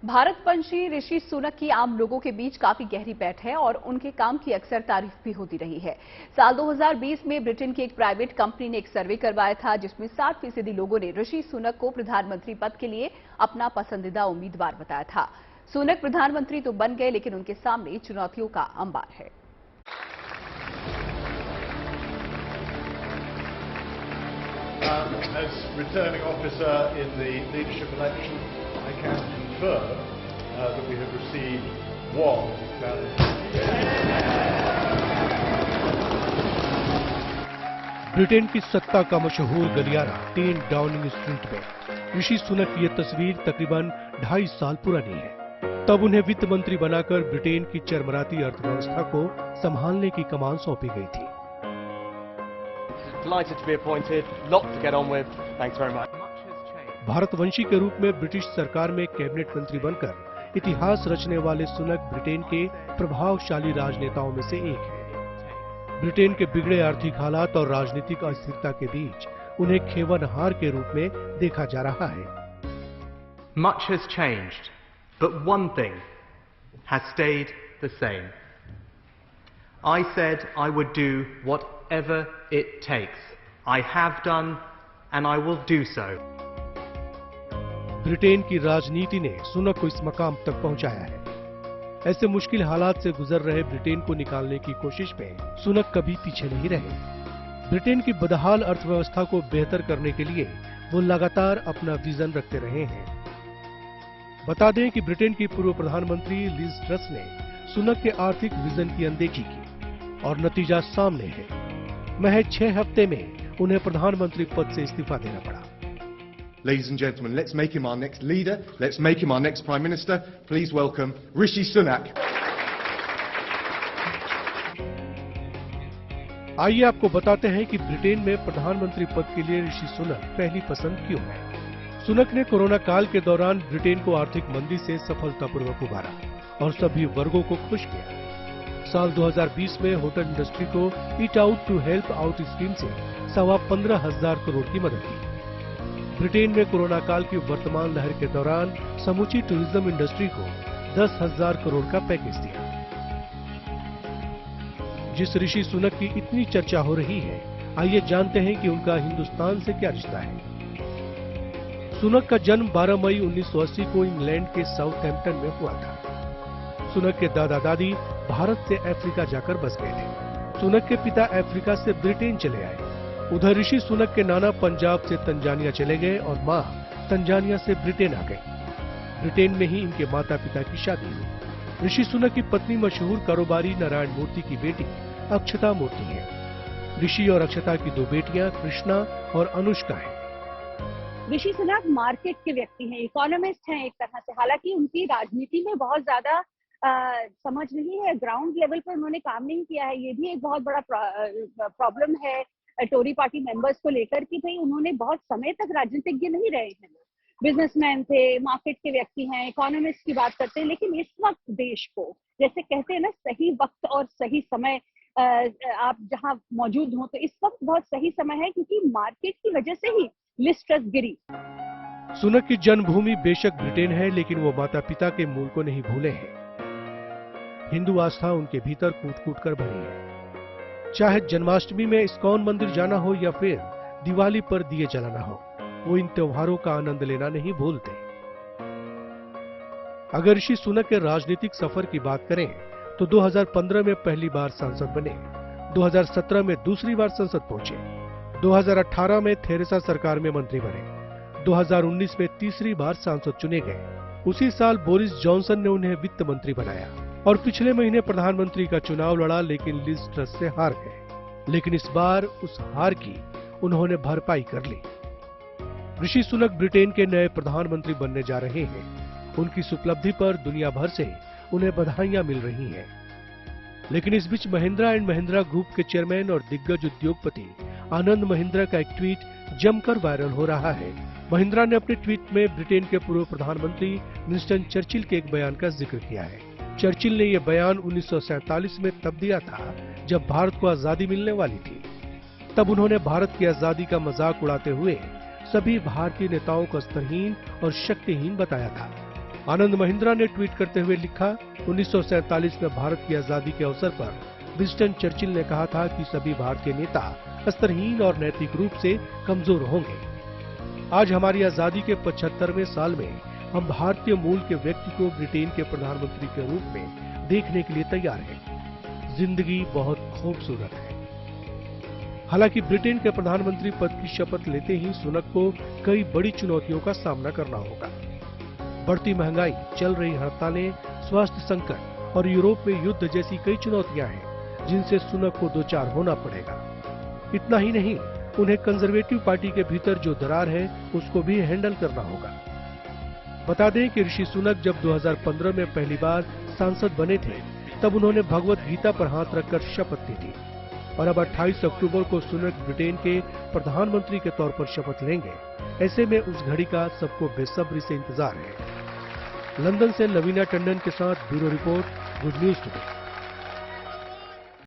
भारतवंशी ऋषि सुनक की आम लोगों के बीच काफी गहरी बैठ है और उनके काम की अक्सर तारीफ भी होती रही है। साल 2020 में ब्रिटेन की एक प्राइवेट कंपनी ने एक सर्वे करवाया था, जिसमें 60% लोगों ने ऋषि सुनक को प्रधानमंत्री पद के लिए अपना पसंदीदा उम्मीदवार बताया था। सुनक प्रधानमंत्री तो बन गए, लेकिन उनके सामने चुनौतियों का अंबार है। As returning officer in the leadership election, I can confirm that we have received one ballot. Britain की सत्ता का मशहूर गलियारा 10 डाउनिंग स्ट्रीट में ऋषि सुनक की यह तस्वीर तकरीबन 2.5 साल पुरानी है। तब उन्हें वित्त मंत्री बनाकर ब्रिटेन की चरमराती अर्थव्यवस्था को संभालने की कमान सौंपी गई थी। Delighted to be appointed. Lot to get on with. Thanks very much. भारतवंशी के रूप में ब्रिटिश सरकार में कैबिनेट मंत्री बनकर इतिहास रचने वाले सुनक ब्रिटेन के प्रभावशाली राजनेताओं में से एक हैं। ब्रिटेन के बिगड़े आर्थिक हालात और राजनीतिक अस्थिरता के बीच उन्हें खेवनहार के रूप में देखा जा रहा है। Much has changed, but one thing has stayed the same. I said I would do whatever it takes. I have done and I will do so. Britain की राजनीति ने सुनक को इस मकाम तक पहुंचाया है। ऐसे मुश्किल हालात से गुजर रहे ब्रिटेन को निकालने की कोशिश में सुनक कभी पीछे नहीं रहे। ब्रिटेन की बदहाल अर्थव्यवस्था को बेहतर करने के लिए वो लगातार अपना विजन रखते रहे हैं। बता दें कि ब्रिटेन की पूर्व प्रधानमंत्री लिज ट्रस ने सुनक के आर्थिक विजन की अनदेखी की और नतीजा सामने है। महज 6 हफ्ते में उन्हें प्रधानमंत्री पद से इस्तीफा देना पड़ा। Ladies and gentlemen, let's make him our next leader. Let's make him our next Prime Minister. Please welcome Rishi Sunak. आइए आपको बताते हैं कि ब्रिटेन में प्रधानमंत्री पद के लिए ऋषि सुनक पहली पसंद क्यों है। सुनक ने कोरोना काल के दौरान ब्रिटेन को आर्थिक मंदी से सफलतापूर्वक उबारा और सभी वर्गों को खुश किया। साल 2020 में होटल इंडस्ट्री को eat out to help out scheme से 15,500 करोड़ की मदद दी। ब्रिटेन में कोरोना काल की वर्तमान लहर के दौरान समूची टूरिज्म इंडस्ट्री को 10,000 करोड़ का पैकेज दिया। जिस ऋषि सुनक की इतनी चर्चा हो रही है, आइए जानते हैं कि उनका हिंदुस्तान से क्या रिश्ता है। सुनक का जन्म 12 मई 1980 को इंग्लैंड के साउथहैम्पटन में हुआ था। सुनक के दादा दादी भारत से अफ्रीका जाकर बस गए थे। सुनक के पिता अफ्रीका से ब्रिटेन चले आए। उधर ऋषि सुनक के नाना पंजाब से तंजानिया चले गए और मां तंजानिया से ब्रिटेन आ गई। ब्रिटेन में ही इनके माता पिता की शादी हुई। ऋषि सुनक की पत्नी मशहूर कारोबारी नारायण मूर्ति की बेटी अक्षता मूर्ति है। ऋषि और अक्षता की 2 बेटियां कृष्णा और अनुष्का हैं। ऋषि सुनक मार्केट के व्यक्ति हैं, इकोनॉमिस्ट हैं एक तरह से। हालांकि उनकी राजनीति में बहुत ज्यादा समझ नहीं है, ग्राउंड लेवल पर उन्होंने काम नहीं किया है। ये भी एक बहुत बड़ा प्रॉब्लम है टोरी पार्टी मेंबर्स को लेकर कि भाई उन्होंने बहुत समय तक राजनीतिज्ञ नहीं रहे हैं। बिजनेसमैन थे, मार्केट के व्यक्ति हैं, इकोनॉमिस्ट की बात करते हैं। लेकिन इस वक्त देश को, जैसे कहते हैं ना, सही वक्त और सही समय आप जहां मौजूद हो, तो इस वक्त बहुत सही समय है क्योंकि मार्केट की वजह से ही लिज ट्रस गिरी। सुनक की जन्मभूमि बेशक ब्रिटेन है, लेकिन वो माता पिता के मूल को नहीं भूले हैं। हिंदू आस्था उनके भीतर कूट कूट कर भरी है। चाहे जन्माष्टमी में इस्कॉन मंदिर जाना हो या फिर दिवाली पर दिए जलाना हो, वो इन त्योहारों का आनंद लेना नहीं भूलते। अगर ऋषि सुनक के राजनीतिक सफर की बात करें तो 2015 में पहली बार सांसद बने, 2017 में दूसरी बार संसद पहुंचे, 2018 में थेरेसा सरकार में मंत्री बने, 2019 में तीसरी बार सांसद चुने गए। उसी साल बोरिस जॉनसन ने उन्हें वित्त मंत्री बनाया और पिछले महीने प्रधानमंत्री का चुनाव लड़ा, लेकिन लिज ट्रस से हार गए। लेकिन इस बार उस हार की उन्होंने भरपाई कर ली। ऋषि सुनक ब्रिटेन के नए प्रधानमंत्री बनने जा रहे हैं। उनकी इस उपलब्धि पर दुनिया भर से उन्हें बधाइयां मिल रही हैं। लेकिन इस बीच महिंद्रा एंड महिंद्रा ग्रुप के चेयरमैन और दिग्गज उद्योगपति आनंद महिंद्रा का एक ट्वीट जमकर वायरल हो रहा है। महिंद्रा ने अपने ट्वीट में ब्रिटेन के पूर्व प्रधानमंत्री विंस्टन चर्चिल के एक बयान का जिक्र किया है। चर्चिल ने यह बयान 1947 में तब दिया था जब भारत को आजादी मिलने वाली थी। तब उन्होंने भारत की आजादी का मजाक उड़ाते हुए सभी भारतीय नेताओं को स्तरहीन और शक्तिहीन बताया था। आनंद महिंद्रा ने ट्वीट करते हुए लिखा, 1947 में भारत की आजादी के अवसर पर विंस्टन चर्चिल ने कहा था कि सभी भारतीय नेता स्तरहीन और नैतिक रूप से कमजोर होंगे। आज हमारी आजादी के 75वें साल में हम भारतीय मूल के व्यक्ति को ब्रिटेन के प्रधानमंत्री के रूप में देखने के लिए तैयार हैं। जिंदगी बहुत खूबसूरत है। हालांकि ब्रिटेन के प्रधानमंत्री पद की शपथ लेते ही सुनक को कई बड़ी चुनौतियों का सामना करना होगा। बढ़ती महंगाई, चल रही हड़तालें, स्वास्थ्य संकट और यूरोप में युद्ध जैसी कई चुनौतियां हैं जिनसे सुनक को दो चार होना पड़ेगा। इतना ही नहीं, उन्हें कंजर्वेटिव पार्टी के भीतर जो दरार है उसको भी हैंडल करना होगा। बता दें कि ऋषि सुनक जब 2015 में पहली बार सांसद बने थे तब उन्होंने भगवत गीता पर हाथ रखकर शपथ ली थी और अब 28 अक्टूबर को सुनक ब्रिटेन के प्रधानमंत्री के तौर पर शपथ लेंगे। ऐसे में उस घड़ी का सबको बेसब्री से इंतजार है। लंदन से लवीना टंडन के साथ bureau report, good news today.